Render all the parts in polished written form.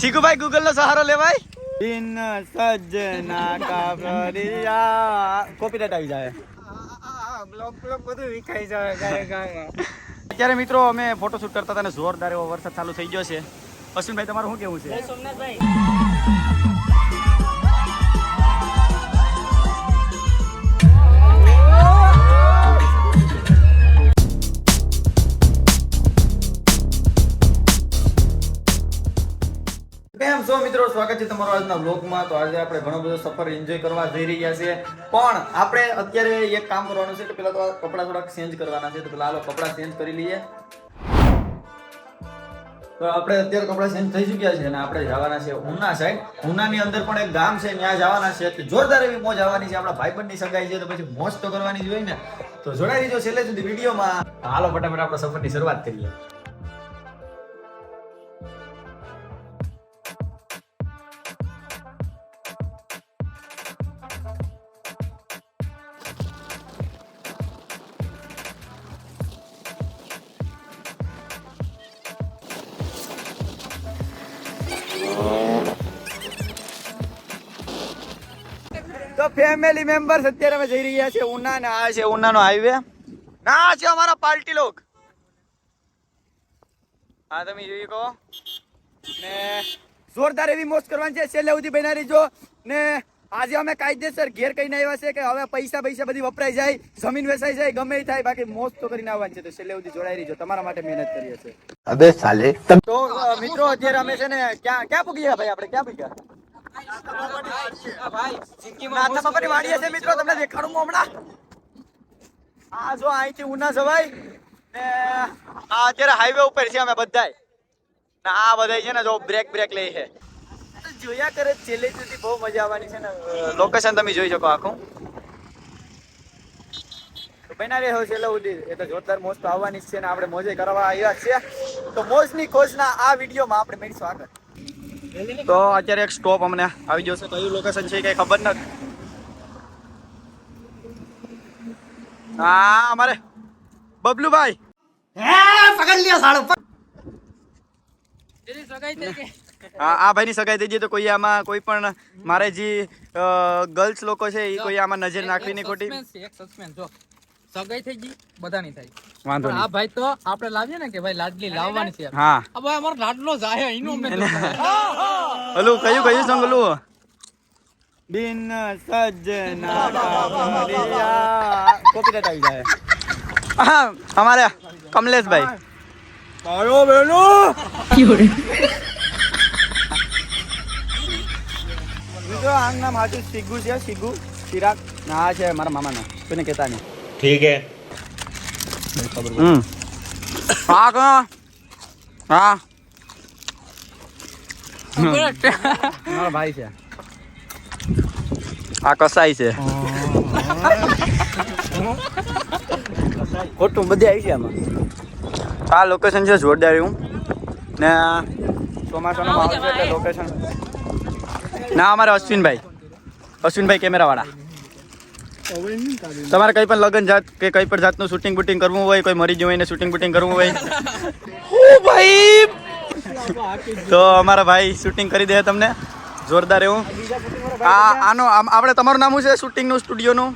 શીખુ ભાઈ ગૂગલ નો સહારો લેવાય. બિન સજના કા ફરિયા કોપીરાઈટ આવી જાય. બ્લોક બધું વિખાઈ જાય ગાય. અત્યારે મિત્રો અમે ફોટોશૂટ કરતા હતા ને જોરદાર એવો વરસાદ ચાલુ થઈ ગયો છે. અશ્વિનભાઈ તમારું શું કેવું છે? સોમનાથભાઈ કેમ છો મિત્રો, સ્વાગત છે તમારું આજના વ્લોગમાં. તો આજે આપણે ઘણો બધો સફર એન્જોય કરવા જઈ રહ્યા છીએ, પણ આપણે અત્યારે એક કામ કરવાનું છે કે પેલા તો કપડા થોડાક ચેન્જ કરવાના છે. તો પેલા હાલો કપડા ચેન્જ કરી લઈએ. તો આપણે અત્યારે કપડા ચેન્જ થઈ ચૂક્યા છે અને આપણે જવાના છે ઉના સાઈડ. ઉનાની અંદર પણ એક ગામ છે, ત્યાં જવાના છે. જોરદાર એવી મોજ આવવાની છે. આપણા ભાઈબંધની સગાઈ છે તો પછી મોજ તો કરવાની જ હોય ને. તો જોડાઈ રહીજો છેલ્લે સુધી વિડીયોમાં. હાલો ફટાફટ આપણે સફરની શરૂઆત કરીએ. તો ફેમિલી મેમ્બર્સ અત્યારે અમે જઈ રહ્યા છીએ ઉના ને આ છે ઉનાનો હાઈવે. ના છે અમારા પાર્ટી લોક. હા તમે જોઈ કહો ને જોરદાર એવી મોજ કરવાની છે. છેલ્લે સુધી બના રહીજો ને. આજે અમે કાયદેસર ઘેર કહીને આવ્યા છે કે હવે પૈસા બધી વપરાઈ જાય, જમીન વેચાઈ જાય, ગમે એ થાય, બાકી મોજ તો કરીને આવવાની છે. તો છેલ્લે સુધી જોડાઈ રહીજો, તમારા માટે મહેનત કરીએ છીએ. અબે સાલે. તો મિત્રો અત્યારે અમે છે ને ક્યાં પૂગી ગયા ભાઈ? આપણે ક્યાં પૂગ્યા? મિત્રો તમને દેખાડું હમણાં. આ જો અહીંથી ઉના જવાય ને આ અત્યારે હાઈવે ઉપર છે અમે બધા. આ બધા છે ને જો બ્રેક લે છે. જોયા કરે છેલ્લે સુધી બહુ મજા આવવાની છે ને. લોકેશન તમે જોઈ શકો આખું. બના રહ્યો છેલ્લે સુધી. એ તો જોરદાર મોજ તો આવવાની જ છે ને આપણે મોજે કરવા આવ્યા છે. તો મોજની ખોજના આ વિડીયોમાં આપણે મળીશું આગળ. તો અત્યારે એક સ્ટોપ અમને આવી ગયો છે. કયું લોકેશન છે કઈ ખબર નથી. હા અમારે બબલુભાઈ આ ભાઈ ની સગાઈ થઈ ગઈ. તો કોઈ આમાં કોઈ પણ મારે જે ગર્લ્સ લોકો છે એ કોઈ આમાં નજર નાખવી નહીં ખોટી. સગાઈ થઈ ગઈ બધાની થાય વાંધો નહીં. આ ભાઈ તો આપણે લાવીએ ને કે ભાઈ લાડલી લાવવાની છે. હા હવે અમારો લાડલો જાય એનું અમને ઓલું કયું સોંગ ઓલું બિન સજના કોપીરાઈટ આવી જાય. હા અમારે કમલેશભાઈ મારો બેનો મિત્રો આનું નામ હાચું શીગુ છે. શીગુ ચિરાગ ના છે મારા મામાનો. કોઈને કહેતા નહીં. ठीक है. હા હા મારો ભાઈ છે. આ કસાઈ છે. ખોટું બધી આવી છે આમાં. આ લોકેશન છે જોરદાર એવું ને ચોમાસાનો માહોલ છે એટલે લોકેશન. ના અમારે અશ્વિનભાઈ કેમેરા વાળા. તમારે કઈ પણ લગન જાત કે કઈ પણ જાતનું શૂટિંગ બુટિંગ કરવું હોય, કોઈ મરી ગયું હોય ને શૂટિંગ બુટિંગ કરવું હોય તો અમારા ભાઈ શૂટિંગ કરી દે તમને જોરદાર એવું. આનો આપણે તમારું નામ શું છે શૂટિંગ નું સ્ટુડિયો નું?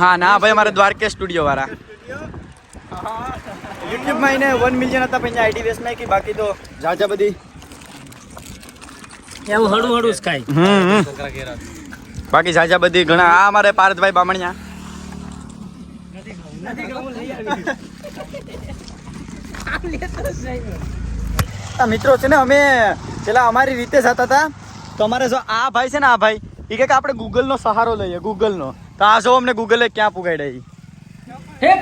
હા ના ભાઈ અમારે દ્વારકેશ સ્ટુડિયો વાળા. યુટ્યુબ માં એને 1 મિલિયન હતા પછી આઈડી વેસ્ટ નાખી. બાકી તો જાજા બધી એવું હળું જ ખાય. બાકી જાજા બધી ઘણા. આ અમારે પાર્થભાઈ બામણિયા. મિત્રો છે ને અમે પેલા અમારી રીતે જતા હતા તો અમારે જો આ ભાઈ છે ને આ ભાઈ એ કે આપણે ગૂગલ નો સહારો લઈએ ગૂગલ નો. તો આ જો અમને ગૂગલે ક્યાં પુગાડ્યા. हे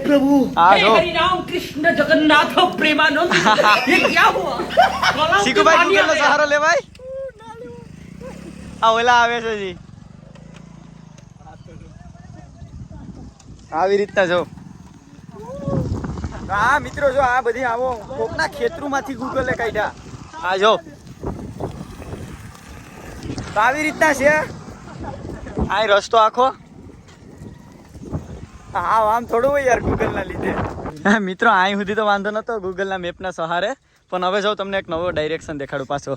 प्रभु આ જો हरि राम कृष्ण जगन्नाथ प्रेमानंद ये क्या हुआ? શીખુભાઈ ગૂગલ નો સહારો લેવાય. આ ઓલા આવે છે જી આવી રીતના જો. હા મિત્રો જો આ બધી આવો કોકના ખેતરુમાંથી ગૂગલે કાઢ્યા. આ જો આવી રીતના છે. આ રસ્તો આખો આમ થોડું હોય યાર ગૂગલ ના લીધે. મિત્રો અહીં સુધી તો વાંધો નતો ગૂગલના મેપના સહારે, પણ હવે જાઉં તમને એક નવો ડાયરેક્શન દેખાડું પાછો.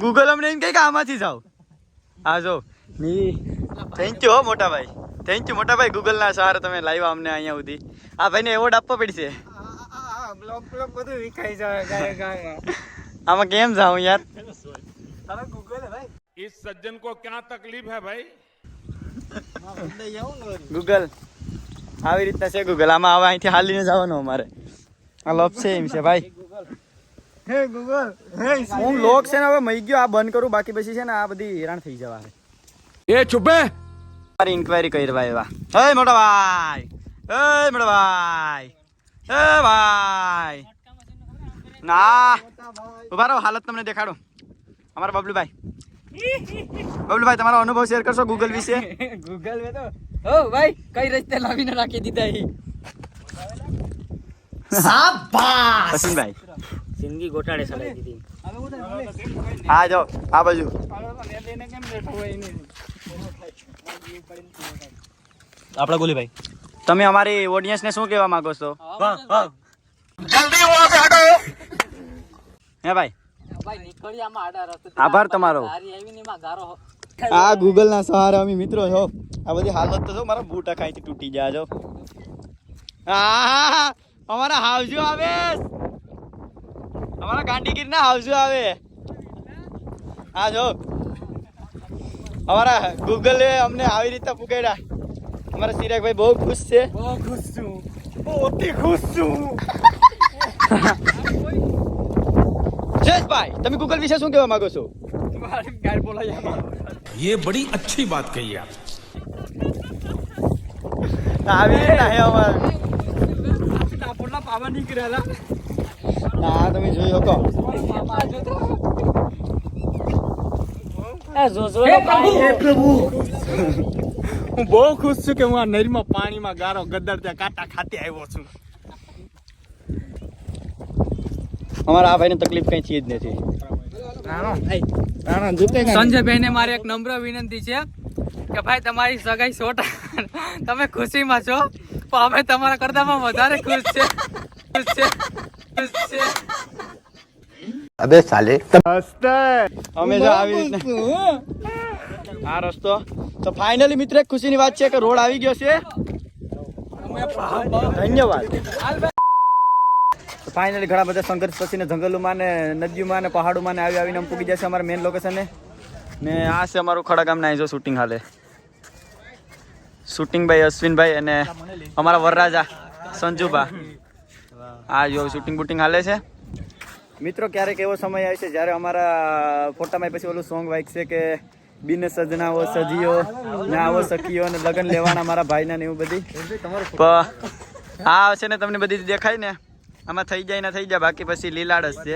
ગૂગલ અમને એમ કહે કે આમાંથી જાઓ. હા જો થેન્ક યુ હો મોટા ભાઈ, થેન્ક યુ મોટા ભાઈ, ગૂગલના સહારે તમે લાવ્યા અમને અહીંયા સુધી. આ ભાઈને એવોર્ડ આપવો પડશે. આમાં કેમ જાઉં યાર? इस सज्जन को क्या तकलीफ है भाई? ગૂગલ આવી રીતના છે ગૂગલ. આમાં હવે અહીંથી હાલીને જવાનું અમારે. આ લોક છે એમ છે ભાઈ. હું લોક છે ને હવે મઈ ગયો, આ બંધ કરું, બાકી પછી છે ને આ બધી હેરાન થઈ જવા. ये चुप है। મારી ઇન્ક્વાયરી કરવા એવા. હે મોટા ભાઈ, હે મોટા ભાઈ, હે ભાઈ. ના ઉભા રહો, હાલત તમને દેખાડો. અમારા બબલુભાઈ, બબલુભાઈ તમારો અનુભવ શેર કરશો ગૂગલ વિશે? ગૂગલ મે તો ઓ ભાઈ કઈ રસ્તે લાવીને રાખી દીધા હી. શાબાશ અશ્વિનભાઈ, જિંદગી ગોટાળે ચલાવી દીધી. હા જો આ બાજુ. આપડા ગોલીભાઈ, તમે અમારી ઓડિયન્સને શું કહેવા માંગો છો? હે ભાઈ, ભાઈ નીકળી આમાં આડા રસ્તે. આભાર તમારો. તારી આવીને એમાં ગારો. આ ગૂગલ ના સહારે અમે મિત્રો છો. આ બધી હાલત તો જો મારા બૂટ ખાઈથી તૂટી જાય. જો હા અમારા હાવજુ આવે, અમારા ગાંધીગીર ના હાવજુ આવે. હા જો અમારા ગૂગલે અમને આવી રીતે પુગાડ્યા. અમારા ચિરાગભાઈ બહુ ખુશ છે. બહુ ખુશ છું. અતિ ખુશ છું. જયેશભાઈ, તમે ગૂગલ વિશે શું કહેવા માંગો છો? તમારી ગાર બોલાય. ये बड़ी अच्छी बात कही आप। આવી રીતના હે અમારે. ટાપોલા પાવા નીકળેલા. ના તમે જોઈ શકો. એ જો જો પ્રભુ. હું બહુ ખુશ છું કે હું આ નદીમાં પાણીમાં ગારો ગદ્દર ત્યાં કાંટા ખાતે આવ્યો છું. અમારા આ ભાઈને તકલીફ કઈ છે જ નથી. સંજયભાઈ ને મારી એક નમ્ર વિનંતી છે કે ભાઈ તમારી સગાઈ 100% તમે ખુશીમાં છો, પણ અમે તમારા કરતામાં વધારે ખુશ છે. અબે સાલે અમે જો આવી રીતના આ રસ્તો તો ફાઇનલી મિત્ર એક ખુશીની વાત છે કે રોડ આવી ગયો છે. ધન્યવાદ. ફાઇનલી ઘણા બધા સંઘર્ષ પછી ને જંગલોમાં ને નદીઓમાં ને પહાડોમાં ને આવીને અમે પૂગી જશે અમારા મેઇન લોકેશને. ને આ છે અમારું ખડાગામના જો શૂટિંગ હાલે. શૂટિંગ ભાઈ અશ્વિનભાઈ અને અમારા વરરાજા સંજુભા. આ જો શૂટિંગ બુટિંગ હાલે છે. મિત્રો ક્યારેક એવો સમય આવે છે જ્યારે અમારા ફોટામાં પછી ઓલું સોંગ વાગશે કે બિન સજનાઓ સજીઓ ને આવો સખીઓ ને લગન લેવાના મારા ભાઈના ને એવું બધી. આ છે ને તમને બધી દેખાય ને આમાં થઈ જાય ને થઈ જાય, બાકી પછી લીલાડ જ છે.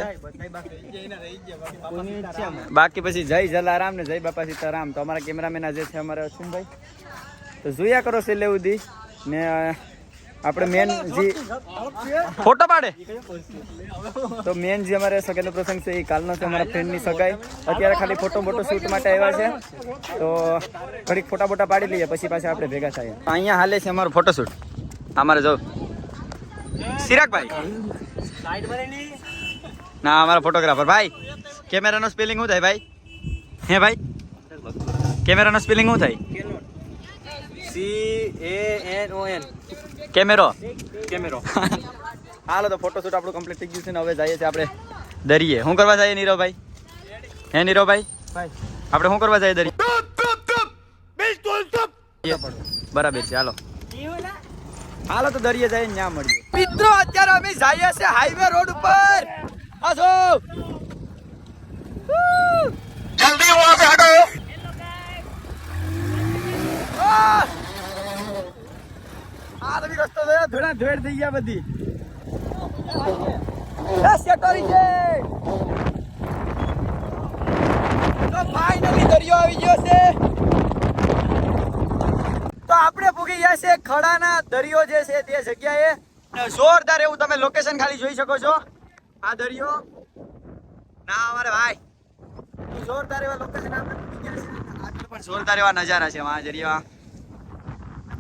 બાકી પછી જય જલારામ ને જય બાપા સીતારામ. તો અમારા કેમેરામેન આજે છે અમારા અશ્વિનભાઈ. તો જોયા કરો છેલ્લે સુધી ને આપણે મેન જે ફોટો પાડે તો મેન જે અમારે સગાઈનો પ્રસંગ છે એ કાલનો છે. અમારા ફ્રેન્ડની સગાઈ. અત્યારે ખાલી ફોટો શૂટ માટે આવ્યા છે. તો ઘડીક ફોટા બોટા પાડી લઈએ પછી પાછા આપણે ભેગા થાય. અહીંયા હાલે છે અમારું ફોટોશૂટ. અમારે જો ચિરાગભાઈ ના અમારા ફોટોગ્રાફર ભાઈ. કેમેરાનો સ્પેલિંગ શું થાય ભાઈ? હે ભાઈ કેમેરાનો સ્પેલિંગ શું થાય? CANON. કેમેરો. હાલો તો ફોટોશૂટ આપણું કમ્પ્લીટ થઈ ગયું છે ને હવે જઈએ છીએ આપણે દરિયે. શું કરવા જઈએ નીરવભાઈ? હે નીરવભાઈ આપણે શું કરવા જઈએ દરિયે? બરાબર છે. હાલો તો દરિયે જઈને ત્યાં મળીએ. મિત્રો અત્યારે અમે જઈએ છીએ હાઈવે રોડ ઉપર. આજો જલ્દી વહાં પે હટો. આ તો રસ્તો જોયા ધોળા ધોળ થઈ ગયા બધી. સેટોરી છે તો ફાઇનલી દરિયો આવી ગયો છે. તો આપણે પૂગી ગયા છે ખડાના દરિયો જે છે તે જગ્યાએ. જોરદાર એવું તમે લોકેશન ખાલી જોઈ શકો છો. આ દરિયો ના અમારે ભાઈ જોરદાર એવા લોકેશન આપણે પૂગી ગયા છે. આગળ પણ જોરદાર એવા નજારા છે આ દરિયા.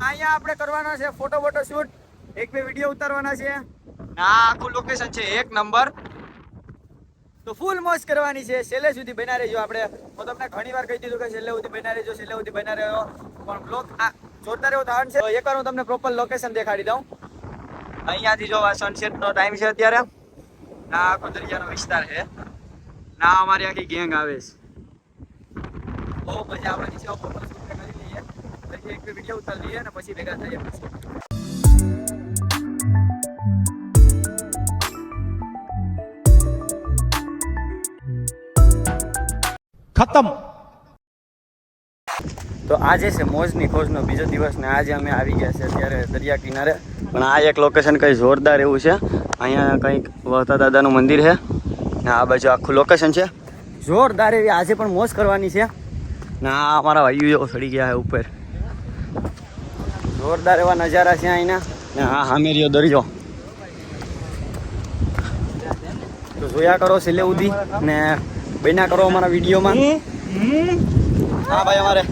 અહીંયા આપણે કરવાનો છે ફોટો શૂટ. એક બે વિડીયો ઉતારવાના છે. આ આખું લોકેશન છે એક નંબર. તો ફૂલ મોજ કરવાની છે. છેલ્લે સુધી બના રહેજો. આપણે હું તમને ઘણી વાર કહી દીધું કે છેલ્લે સુધી બના રહેજો, છેલ્લે સુધી બના રહેજો, પણ બ્લોગ આ જોતા રહેવો થવાનું છે. એકવાર હું તમને પ્રોપર લોકેશન દેખાડી દઉં. અહીંયાથી જો સનસેટનો ટાઈમ છે અત્યારે. ના આખો દરિયાનો વિસ્તાર છે. ના અમારી આખી ગેંગ આવે છે. બહુ મજા આપણે નીચે પ્રોપર શૂટ કરી લઈએ, પછી એક બે વિડીયો ઉતારી લઈએ અને પછી ભેગા થઈએ પછી. खत्म. તો આજે છે મોજની ખોજનો બીજો દિવસ ને આજે અમે આવી ગયા છે અત્યારે દરિયા કિનારે. પણ આ એક લોકેશન કંઈ જોરદાર એવું છે. અહીંયા કંઈક વહતા દાદાનું મંદિર છે ને આ બાજુ આખું લોકેશન છે જોરદાર એવી. આજે પણ મોજ કરવાની છે ને આ અમારા ભાઈઓ ચડી ગયા છે ઉપર. જોરદાર એવા નજારા છે અહીંના ને આ સામે રહ્યો દરિયો. તો જોયા કરો છેલ્લે સુધી ને બન્યા કરો અમારા વિડીયોમાં. હા ભાઈ અમારે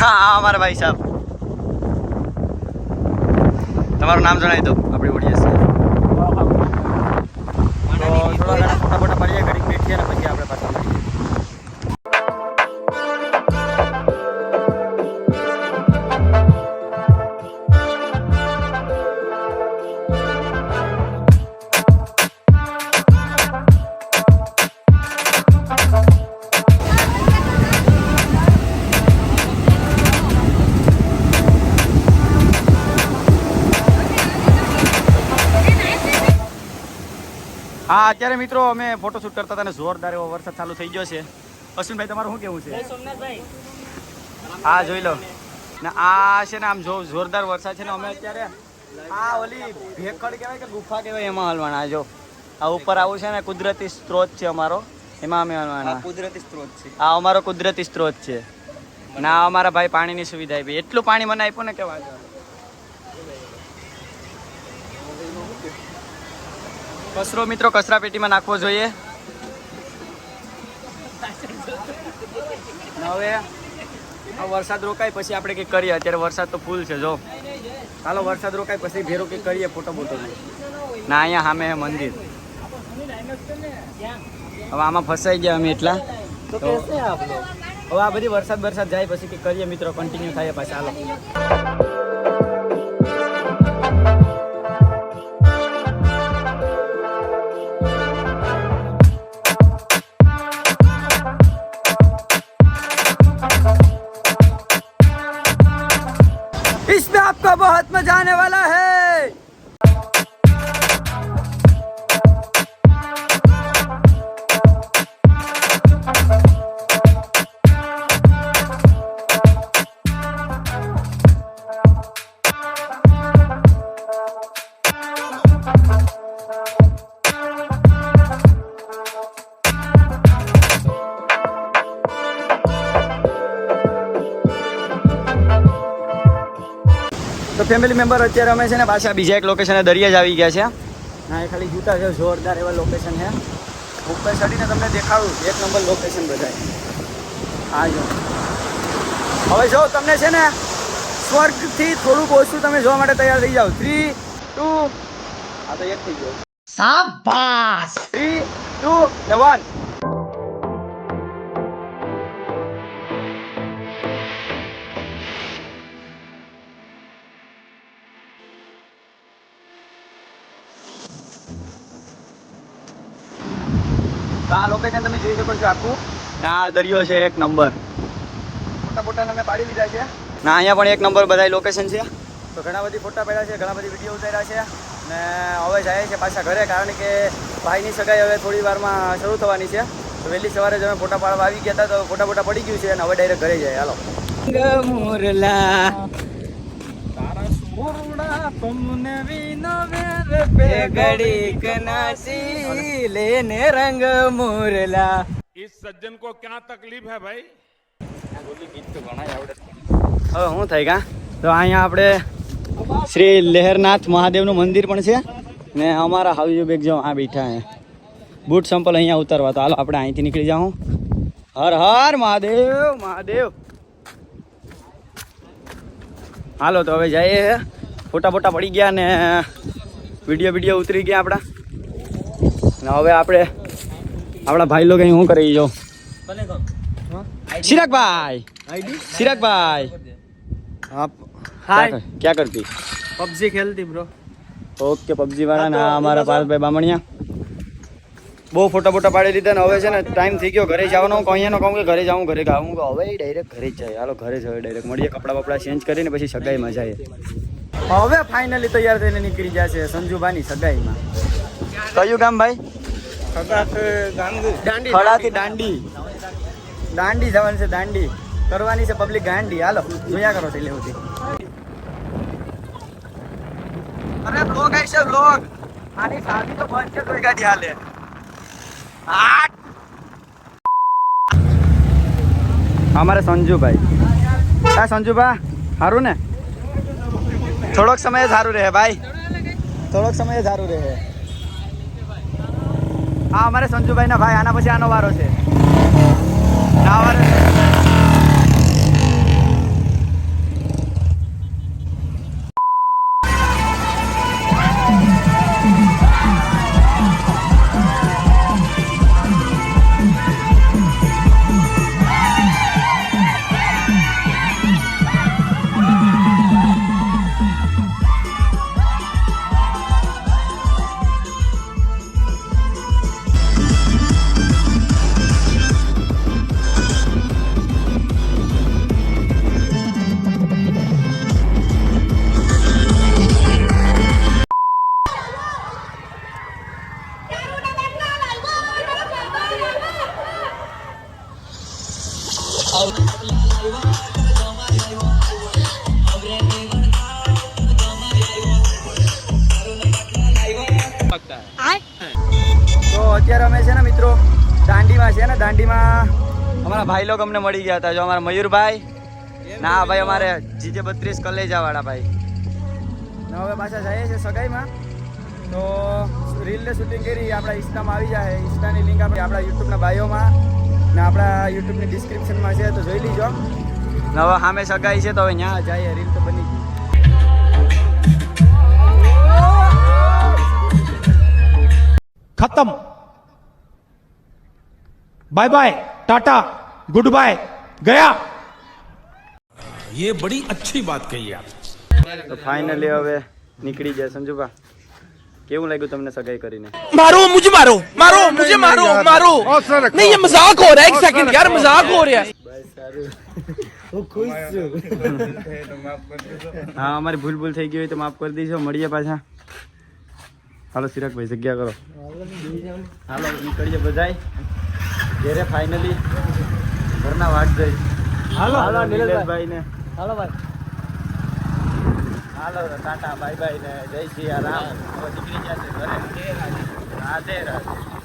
હા અમારા ભાઈ સાહેબ, તમારું નામ જણાવી દો. આપણી ઓડિયન્સ છે તો થોડા ઘણા ફોટા ફોટા પાડીએ, ઘડીક બેઠીએ ને પછી આપણે પાછા મળીએ. હા અત્યારે મિત્રો અમે ફોટોશૂટ કરતા હતા ને જોરદાર એવો વરસાદ ચાલુ થઈ ગયો છે. અશ્વિનભાઈ તમારું શું કેવું છે? હા જોઈ લો ને આ છે ને આમ જો જોરદાર વરસાદ છે ને અમે અત્યારે આ ઓલી ભેખડ કહેવાય કે ગુફા કહેવાય એમાં હલવાના. જો આ ઉપર આવું છે ને કુદરતી સ્ત્રોત છે અમારો, એમાં અમે હલવાના. કુદરતી સ્ત્રોત છે આ અમારો કુદરતી સ્ત્રોત છે ના અમારા ભાઈ પાણીની સુવિધા આપી. એટલું પાણી મને આપ્યું ને કે વાત. કચરો મિત્રો કચરા પેટીમાં નાખવો જોઈએ. હવે વરસાદ રોકાય પછી આપણે કંઈક કરીએ. અત્યારે વરસાદ તો ફૂલ છે. જો ચાલો વરસાદ રોકાય પછી ભેરો કંઈક કરીએ ફોટો બોટો ના. અહીંયા સામે મંદિર. હવે આમાં ફસાઈ ગયા અમે એટલા. હવે આ બધી વરસાદ જાય પછી કંઈક કરીએ મિત્રો. કન્ટિન્યુ થાય પાછા. ચાલો इसमें आपको बहुत मजा आने वाला है. તો ફેમિલી મેમ્બર અત્યારે અમે છે ને પાછા બીજા એક લોકેશને દરિયા જ આવી ગયા છે. ના એ ખાલી જૂતા છે. જોરદાર એવા લોકેશન છે. ઉપર ચડીને તમને દેખાડું એક નંબર લોકેશન બધાય. આ જો હવે જો તમને છે ને સ્વર્ગથી થોડુંક ઓછું તમે જોવા માટે તૈયાર થઈ જાઓ. 3, 2 આ તો એક થઈ ગયો. શાબાશ. 3, 2 ને 1. આ લોકેશન તમે જોઈ શકો છો આખું. આ દરિયો છે એક નંબર. ફોટા ફોટા અમે પાડી લીધા છે ના. અહીંયા પણ એક નંબર બધા લોકેશન છે. તો ઘણા બધી ફોટા પડ્યા છે, ઘણા બધી વિડીયો ઉતાર્યા છે ને હવે જાય છે પાછા ઘરે. કારણ કે ભાઈની સગાઈ હવે થોડી વારમાં શરૂ થવાની છે. તો વહેલી સવારે જ અમે ફોટા પાડવા આવી ગયા હતા. તો ફોટા ફોટા પડી ગયું છે અને હવે ડાયરેક્ટ ઘરે જાય. હાલો મોરલા तुमने वीनो मेरे पे घड़ी कनासी लेने रंग मुरला. इस सज्जन को क्या तकलीफ है भाई? હવે શું થાય કા? તો અહીંયા આપણે શ્રી લહેરનાથ મહાદેવનું મંદિર પણ છે ને અમારા હાઉસ બેગ જો આ બેઠા હે. બૂટ સંપલ અહીંયા ઉતારવા. તો હાલો આપણે અહીંથી નીકળી જાઉં. હર હર મહાદેવ મહાદેવ. હાલો તો હવે જઈએ. ફોટા ફોટા પડી ગયા ને વિડીયો ઉતરી ગયા આપણા. ને હવે આપણે આપણા ભાઈ લોકો અહીં શું કરી જો ચિરાગભાઈ હાય क्या करती પબજી ખેલતી બ્રો. ઓકે પબજી વાળા ના અમારા પાર્થભાઈ બામણિયા બહુ ફોટા ફોટા પાડી લીધા ને હવે છે ને ટાઈમ થઈ ગયો ઘરે જવાનો. અહીંયા કહું કે ઘરે જાઉં ઘરે ગાઉં હવે ડાયરેક્ટ ઘરે જ જાય. હાલો ઘરે જ હવે ડાયરેક્ટ મળીએ. કપડાં બપડા ચેન્જ કરીને પછી સગાઈમાં જઈએ. હવે ફાઇનલી તૈયાર થઈને નીકળી જશે સંજુભાની સગાઈમાં. કયું ગામ ભાઈ? ખડાથી દાંડી જવાનું છે. દાંડી કરવાની છે પબ્લિક ગાંડી. હાલો જોયા કરો છે લેવથી. અરે બ્લોગ આવી છે બ્લોગ. આની સાદી તો બંધ છે તોય ગાડી હાલે. અમારે સંજુભાઈ. હા સંજુભા સારું ને? થોડોક સમય સારું રહે ભાઈ. થોડોક સમય સારું રહે. હા અમારે સંજુભાઈ ના ભાઈ. આના પછી આનો વારો છે. ના વારો તો અત્યારે અમે છે ને મિત્રો દાંડીમાં છે ને. દાંડીમાં અમારા ભાઈ લોકો અમને મળી ગયા હતા. જો અમારા મયુરભાઈ ના ભાઈ અમારે જીજે 32 કલેજા વાળા ભાઈ. ને હવે પાછા જઈએ છે સગાઈમાં. તો રીલને શૂટિંગ કરી આપણા ઇન્સ્ટામાં આવી જાય. ઇન્સ્ટાની લિંક આપણે આપણા યુટ્યુબના બાયોમાં ને આપણા યુટ્યુબની ડિસ્ક્રિપ્શનમાં છે તો જોઈ લીજો. ને હવે સામે સગાઈ છે તો હવે ત્યાં જઈએ. રીલ તો બની ગઈ. खत्म bye bye tata good bye गया. ये बड़ी अच्छी बात कही आप. તો ફાઇનલી હવે નીકળી જાય. સંજુભા કેવું લાગ્યું તમને સગાઈ કરીને? मारो मुझे मारो मारो मुझे मारो मारो नहीं ये मजाक हो रहा है एक सेकंड यार मजाक हो रहा है હા અમારી ભૂલ થઈ ગઈ હોય તો માફ કરી દીજો. મળીએ પાછા. હાલો ચિરાગભાઈ જગ્યા કરો. હાલો નીકળીએ બધાય ઘેરે ફાઇનલી. ઘરના વાટ જઈ. હાલો નીલેશભાઈ ને હાલો ભાઈ. હાલો ટાટા બાય બાય ને જય સિયા રામ. હવે નીકળી જશે ઘરે. રાધે રાધે.